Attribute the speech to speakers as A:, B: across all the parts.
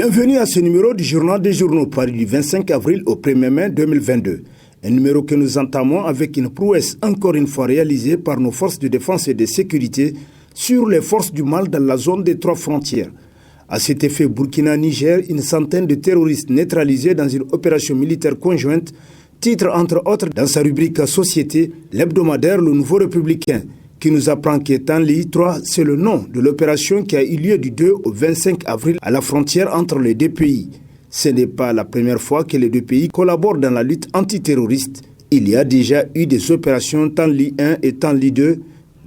A: Bienvenue à ce numéro du Journal des Journaux paru du 25 avril au 1er mai 2022. Un numéro que nous entamons avec une prouesse encore une fois réalisée par nos forces de défense et de sécurité sur les forces du mal dans la zone des 3 frontières. À cet effet, Burkina-Niger, une centaine de terroristes neutralisés dans une opération militaire conjointe, titre entre autres dans sa rubrique Société, l'hebdomadaire Le Nouveau Républicain, qui nous apprend qu'Etanli 3, c'est le nom de l'opération qui a eu lieu du 2 au 25 avril à la frontière entre les deux pays. Ce n'est pas la première fois que les deux pays collaborent dans la lutte antiterroriste. Il y a déjà eu des opérations Tanli 1 et Tanli 2.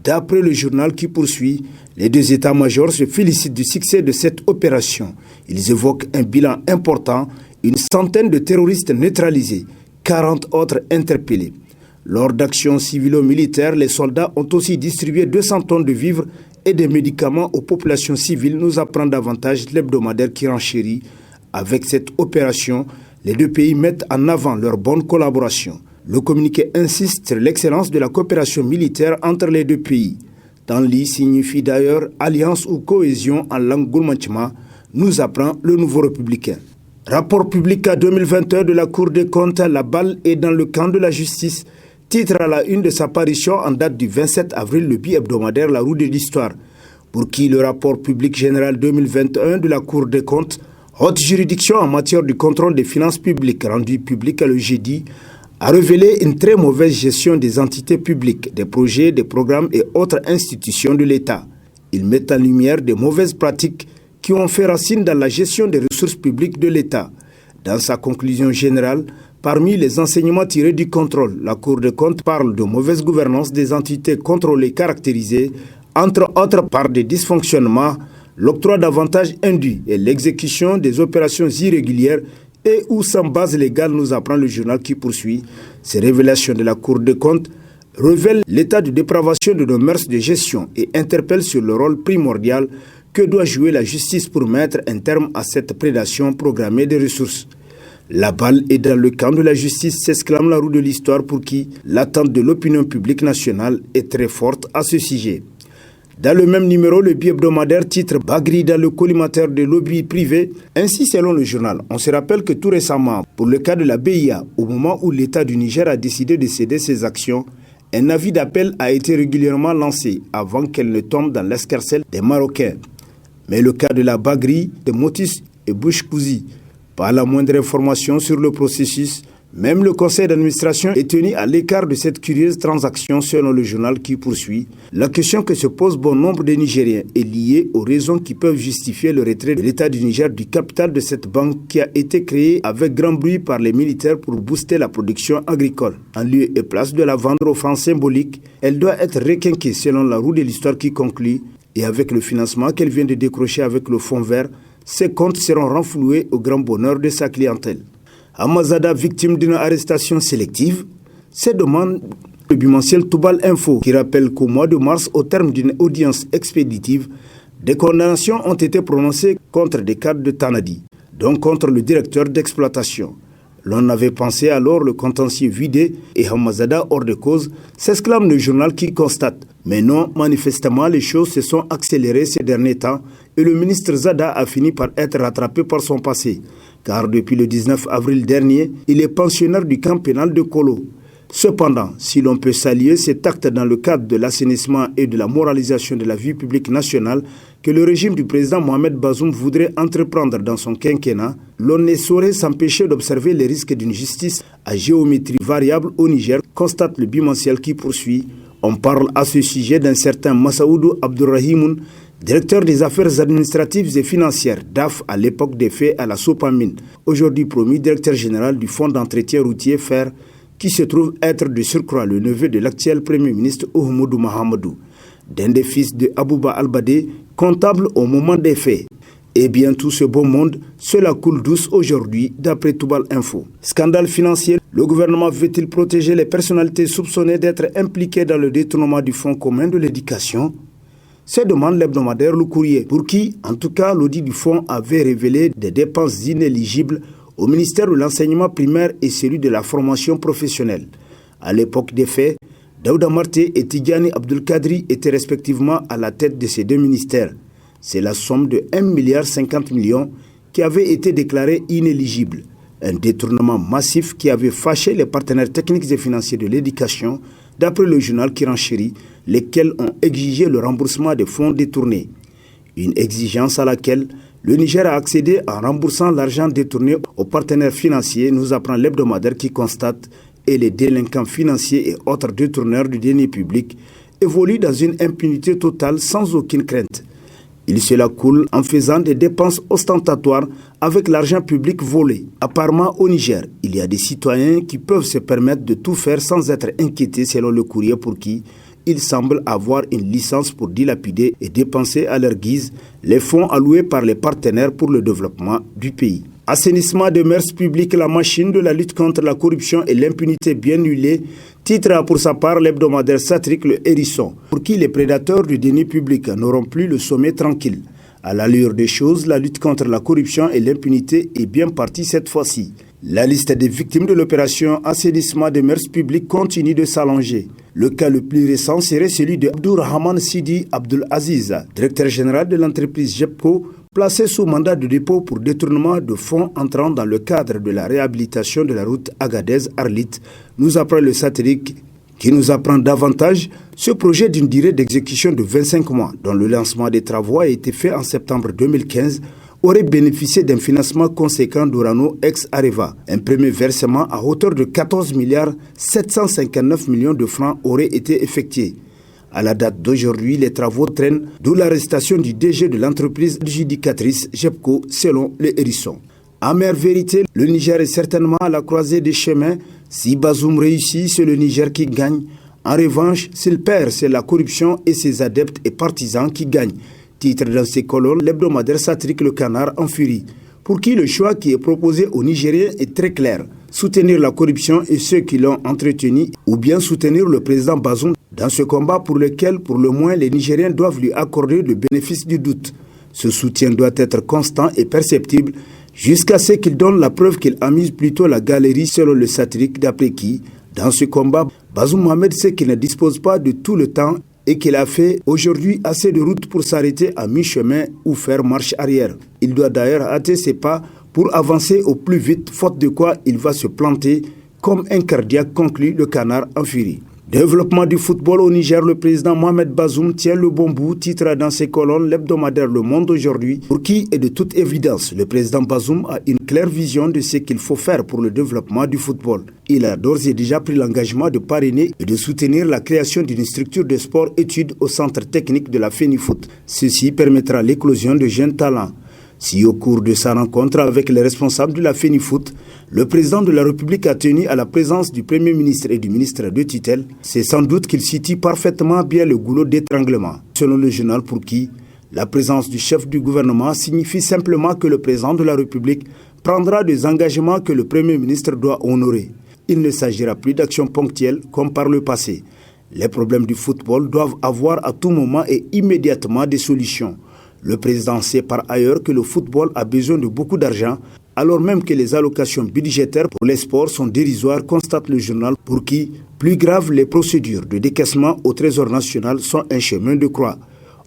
A: D'après le journal qui poursuit, les deux états-majors se félicitent du succès de cette opération. Ils évoquent un bilan important, une centaine de terroristes neutralisés, 40 autres interpellés. Lors d'actions civilo-militaires, les soldats ont aussi distribué 200 tonnes de vivres et des médicaments aux populations civiles, nous apprend davantage l'hebdomadaire qui renchérit. Avec cette opération, les deux pays mettent en avant leur bonne collaboration. Le communiqué insiste sur l'excellence de la coopération militaire entre les deux pays. Tanli signifie d'ailleurs alliance ou cohésion en langue goulmanchma, nous apprend le Nouveau Républicain. Rapport public à 2021 de la Cour des comptes, la balle est dans le camp de la justice. Titre à la une de sa parution en date du 27 avril, le bi-hebdomadaire La Roue de l'Histoire, pour qui le rapport public général 2021 de la Cour des comptes, haute juridiction en matière du contrôle des finances publiques, rendu public le jeudi, a révélé une très mauvaise gestion des entités publiques, des projets, des programmes et autres institutions de l'État. Il met en lumière des mauvaises pratiques qui ont fait racine dans la gestion des ressources publiques de l'État. Dans sa conclusion générale, parmi les enseignements tirés du contrôle, la Cour des comptes parle de mauvaise gouvernance des entités contrôlées caractérisées, entre autres par des dysfonctionnements, l'octroi d'avantages induits et l'exécution des opérations irrégulières et ou sans base légale, nous apprend le journal qui poursuit. Ces révélations de la Cour des comptes révèlent l'état de dépravation de nos mœurs de gestion et interpellent sur le rôle primordial que doit jouer la justice pour mettre un terme à cette prédation programmée des ressources. La balle est dans le camp de la justice, s'exclame La Roue de l'Histoire, pour qui l'attente de l'opinion publique nationale est très forte à ce sujet. Dans le même numéro, le bi-hebdomadaire titre Bagri dans le collimateur de lobby privé. Ainsi, selon le journal, on se rappelle que tout récemment, pour le cas de la BIA, au moment où l'État du Niger a décidé de céder ses actions, un avis d'appel a été régulièrement lancé avant qu'elle ne tombe dans l'escarcelle des Marocains. Mais le cas de la Bagri, de Motis et Bouchkouzi, pas la moindre information sur le processus. Même le conseil d'administration est tenu à l'écart de cette curieuse transaction selon le journal qui poursuit. La question que se pose bon nombre de Nigériens est liée aux raisons qui peuvent justifier le retrait de l'État du Niger du capital de cette banque qui a été créée avec grand bruit par les militaires pour booster la production agricole. En lieu et place de la vendre aux francs symboliques, elle doit être requinquée selon La Roue de l'Histoire qui conclut. Et avec le financement qu'elle vient de décrocher avec le fonds vert, ses comptes seront renfloués au grand bonheur de sa clientèle. Hamazada, victime d'une arrestation sélective, se demande le bimensuel Toubal Info, qui rappelle qu'au mois de mars, au terme d'une audience expéditive, des condamnations ont été prononcées contre des cadres de Tanadi, donc contre le directeur d'exploitation. L'on avait pensé alors le contentieux vidé et Hamazada hors de cause, s'exclame le journal qui constate. Mais non, manifestement, les choses se sont accélérées ces derniers temps et le ministre Zada a fini par être rattrapé par son passé. Car depuis le 19 avril dernier, il est pensionnaire du camp pénal de Kolo. Cependant, si l'on peut saluer cet acte dans le cadre de l'assainissement et de la moralisation de la vie publique nationale que le régime du président Mohamed Bazoum voudrait entreprendre dans son quinquennat, l'on ne saurait s'empêcher d'observer les risques d'une justice à géométrie variable au Niger, constate le bimensuel qui poursuit. On parle à ce sujet d'un certain Massaoudou Abdourahimoun, directeur des affaires administratives et financières DAF à l'époque des faits à la Sopamine, aujourd'hui promu directeur général du Fonds d'entretien routier FER, qui se trouve être de surcroît le neveu de l'actuel Premier ministre Oumoudou Mahamadou, d'un des fils de Abouba Albadé, comptable au moment des faits. Et bien tout ce beau monde, cela coule douce aujourd'hui, d'après Toubal Info. Scandale financier, le gouvernement veut-il protéger les personnalités soupçonnées d'être impliquées dans le détournement du fonds commun de l'éducation ? Se demande l'hebdomadaire Le Courrier, pour qui, en tout cas, l'audit du fonds avait révélé des dépenses inéligibles au ministère de l'enseignement primaire et celui de la formation professionnelle. À l'époque des faits, Daouda Marté et Tidjani Abdulkadri étaient respectivement à la tête de ces deux ministères. C'est la somme de 1,50 milliard qui avaient été déclarés inéligibles. Un détournement massif qui avait fâché les partenaires techniques et financiers de l'éducation, d'après le journal qui renchérit, lesquels ont exigé le remboursement des fonds détournés. Une exigence à laquelle le Niger a accédé en remboursant l'argent détourné aux partenaires financiers, nous apprend l'hebdomadaire qui constate, et les délinquants financiers et autres détourneurs du denier public évoluent dans une impunité totale sans aucune crainte. Ils se la coulent en faisant des dépenses ostentatoires avec l'argent public volé. Apparemment au Niger, il y a des citoyens qui peuvent se permettre de tout faire sans être inquiétés selon le courrier pour qui ils semblent avoir une licence pour dilapider et dépenser à leur guise les fonds alloués par les partenaires pour le développement du pays. Assainissement des mœurs publiques, la machine de la lutte contre la corruption et l'impunité bien huilée, titre pour sa part l'hebdomadaire satirique Le Hérisson, pour qui les prédateurs du denier public n'auront plus le sommet tranquille. À l'allure des choses, la lutte contre la corruption et l'impunité est bien partie cette fois-ci. La liste des victimes de l'opération assainissement des mœurs publiques continue de s'allonger. Le cas le plus récent serait celui de Abdourahmane Sidi Abdul Aziz, directeur général de l'entreprise JEPCO, placé sous mandat de dépôt pour détournement de fonds entrant dans le cadre de la réhabilitation de la route Agadez-Arlit, nous apprend le satirique qui nous apprend davantage ce projet d'une durée d'exécution de 25 mois, dont le lancement des travaux a été fait en septembre 2015, aurait bénéficié d'un financement conséquent d'Orano ex-Areva. Un premier versement à hauteur de 14 milliards 759 millions de francs aurait été effectué. À la date d'aujourd'hui, les travaux traînent, d'où l'arrestation du DG de l'entreprise adjudicatrice JEPCO, selon le Hérisson. Amère vérité, le Niger est certainement à la croisée des chemins. Si Bazoum réussit, c'est le Niger qui gagne. En revanche, s'il perd, c'est la corruption et ses adeptes et partisans qui gagnent. Titre dans ces colonnes, l'hebdomadaire satirique Le Canard en furie, pour qui le choix qui est proposé aux Nigériens est très clair. Soutenir la corruption et ceux qui l'ont entretenue, ou bien soutenir le président Bazoum dans ce combat pour lequel, pour le moins, les Nigériens doivent lui accorder le bénéfice du doute. Ce soutien doit être constant et perceptible jusqu'à ce qu'il donne la preuve qu'il amuse plutôt la galerie selon le satirique d'après qui, dans ce combat, Bazoum Mohamed sait qu'il ne dispose pas de tout le temps et qu'il a fait aujourd'hui assez de route pour s'arrêter à mi-chemin ou faire marche arrière. Il doit d'ailleurs hâter ses pas pour avancer au plus vite, faute de quoi il va se planter comme un cardiaque, conclut Le Canard en furie. Développement du football au Niger, le président Mohamed Bazoum tient le bon bout, titre dans ses colonnes l'hebdomadaire Le Monde aujourd'hui, pour qui est de toute évidence, le président Bazoum a une claire vision de ce qu'il faut faire pour le développement du football. Il a d'ores et déjà pris l'engagement de parrainer et de soutenir la création d'une structure de sport-études au centre technique de la FENIFOOT. Ceci permettra l'éclosion de jeunes talents. Si au cours de sa rencontre avec les responsables de la FENIFOOT, le président de la République a tenu à la présence du Premier ministre et du ministre de tutelle, c'est sans doute qu'il situe parfaitement bien le goulot d'étranglement. Selon le journal pour qui, la présence du chef du gouvernement signifie simplement que le président de la République prendra des engagements que le Premier ministre doit honorer. Il ne s'agira plus d'actions ponctuelles comme par le passé. Les problèmes du football doivent avoir à tout moment et immédiatement des solutions. Le président sait par ailleurs que le football a besoin de beaucoup d'argent, alors même que les allocations budgétaires pour les sports sont dérisoires, constate le journal pour qui, plus grave, les procédures de décaissement au Trésor national sont un chemin de croix.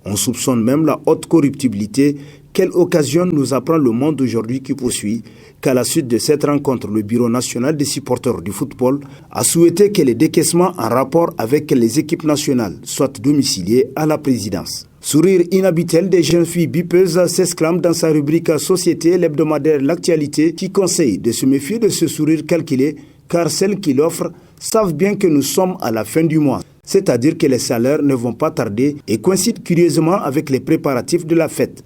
A: On soupçonne même la haute corruptibilité. Quelle occasion nous apprend Le Monde aujourd'hui qui poursuit qu'à la suite de cette rencontre, le Bureau national des supporters du football a souhaité que les décaissements en rapport avec les équipes nationales soient domiciliés à la présidence. Sourire inhabituel des jeunes filles bipeuses s'exclame dans sa rubrique Société, l'hebdomadaire L'Actualité, qui conseille de se méfier de ce sourire calculé, car celles qui l'offrent savent bien que nous sommes à la fin du mois. C'est-à-dire que les salaires ne vont pas tarder et coïncident curieusement avec les préparatifs de la fête.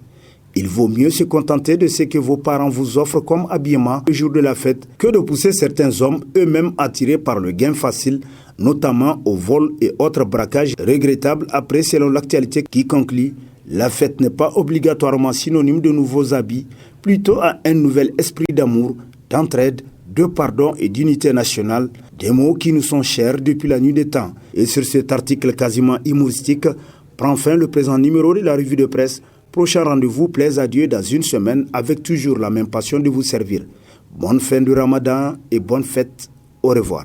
A: Il vaut mieux se contenter de ce que vos parents vous offrent comme habillement le jour de la fête que de pousser certains hommes eux-mêmes attirés par le gain facile, notamment au vol et autres braquages regrettables après selon L'Actualité qui conclut « La fête n'est pas obligatoirement synonyme de nouveaux habits, plutôt à un nouvel esprit d'amour, d'entraide, de pardon et d'unité nationale, des mots qui nous sont chers depuis la nuit des temps. » Et sur cet article quasiment humoristique, prend fin le présent numéro de la revue de presse. Prochain rendez-vous, plaise à Dieu dans une semaine avec toujours la même passion de vous servir. Bonne fin du Ramadan et bonne fête. Au revoir.